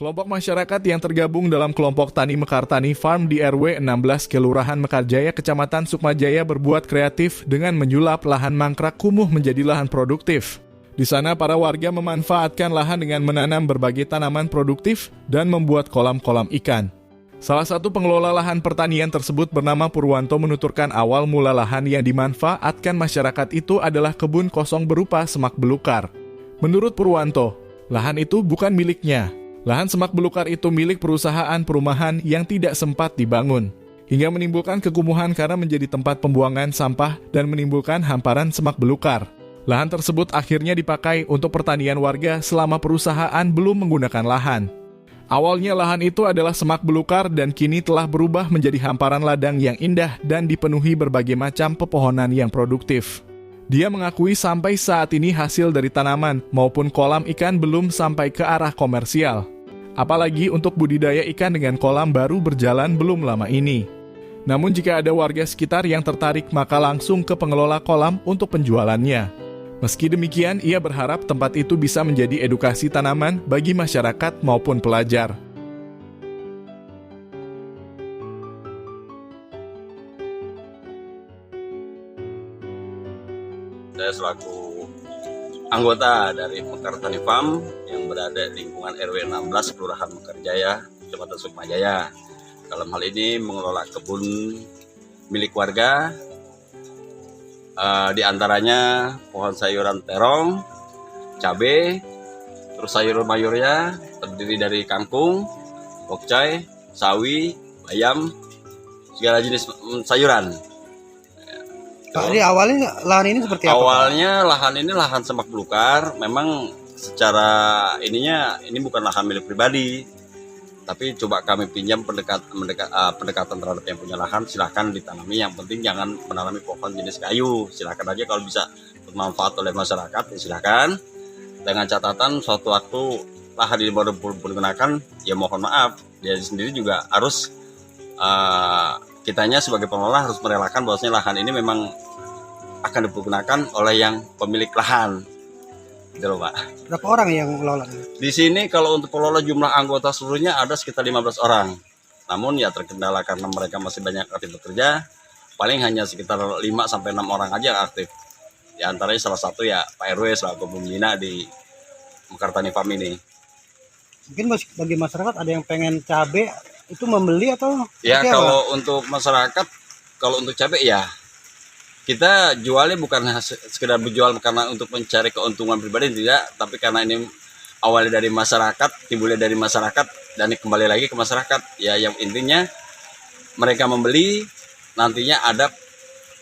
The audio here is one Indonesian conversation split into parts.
Kelompok masyarakat yang tergabung dalam kelompok Tani Mekartani Farm di RW 16 Kelurahan Mekarjaya, Kecamatan Sukmajaya berbuat kreatif dengan menyulap lahan mangkrak kumuh menjadi lahan produktif. Di sana para warga memanfaatkan lahan dengan menanam berbagai tanaman produktif dan membuat kolam-kolam ikan. Salah satu pengelola lahan pertanian tersebut bernama Purwanto menuturkan awal mula lahan yang dimanfaatkan masyarakat itu adalah kebun kosong berupa semak belukar. Menurut Purwanto, lahan itu bukan miliknya. Lahan semak belukar itu milik perusahaan perumahan yang tidak sempat dibangun, hingga menimbulkan kekumuhan karena menjadi tempat pembuangan sampah dan menimbulkan hamparan semak belukar. Lahan tersebut akhirnya dipakai untuk pertanian warga selama perusahaan belum menggunakan lahan. Awalnya lahan itu adalah semak belukar dan kini telah berubah menjadi hamparan ladang yang indah dan dipenuhi berbagai macam pepohonan yang produktif. Dia mengakui sampai saat ini hasil dari tanaman maupun kolam ikan belum sampai ke arah komersial. Apalagi untuk budidaya ikan dengan kolam baru berjalan belum lama ini. Namun jika ada warga sekitar yang tertarik maka langsung ke pengelola kolam untuk penjualannya. Meski demikian, ia berharap tempat itu bisa menjadi edukasi tanaman bagi masyarakat maupun pelajar. Saya selaku anggota dari Mekartani Farm yang berada di lingkungan RW 16 Kelurahan Mekarjaya, Kecamatan Sukmajaya. Dalam hal ini mengelola kebun milik warga, di antaranya pohon sayuran terong, cabai, terus sayur mayurnya terdiri dari kangkung, pokcai, sawi, bayam, segala jenis sayuran. Jadi awalnya lahan ini seperti apa? Awalnya lahan ini lahan semak belukar. Memang secara ini bukan lahan milik pribadi, tapi coba kami pinjam pendekatan terhadap yang punya lahan. Silahkan ditanami, yang penting jangan menanami pohon jenis kayu. Silahkan aja, kalau bisa bermanfaat oleh masyarakat ya silahkan, dengan catatan suatu waktu lahan ini baru digunakan, ya mohon maaf, dia sendiri juga harus kitanya sebagai pengelola harus merelakan bahwasanya lahan ini memang akan digunakan oleh yang pemilik lahan. Gitu loh, Pak. Berapa orang yang mengelola? Di sini kalau untuk pengelola jumlah anggota seluruhnya ada sekitar 15 orang. Namun ya terkendala karena mereka masih banyak aktif bekerja, paling hanya sekitar 5 sampai 6 orang aja yang aktif. Di antaranya salah satu ya Pak RW selaku pembina di Mekartani Farm ini. Mungkin bagi masyarakat ada yang pengen cabai itu membeli atau ya kalau untuk masyarakat, kalau untuk cabai ya kita jualnya bukan sekedar berjual karena untuk mencari keuntungan pribadi, tidak, tapi karena ini awalnya dari masyarakat, timbulnya dari masyarakat dan kembali lagi ke masyarakat. Ya yang intinya mereka membeli, nantinya ada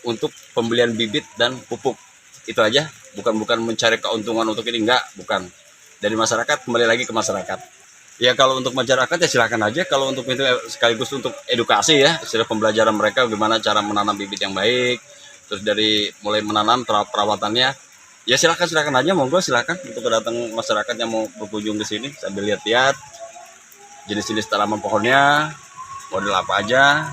untuk pembelian bibit dan pupuk. Itu aja, bukan mencari keuntungan untuk ini, enggak, bukan. Dari masyarakat kembali lagi ke masyarakat. Ya kalau untuk masyarakat ya silakan aja, kalau untuk itu sekaligus untuk edukasi ya, istilah pembelajaran mereka bagaimana cara menanam bibit yang baik, terus dari mulai menanam perawatannya, ya silakan aja, monggo silakan untuk datang masyarakat yang mau berkunjung ke sini sambil lihat-lihat jenis-jenis tanaman pohonnya, model apa aja,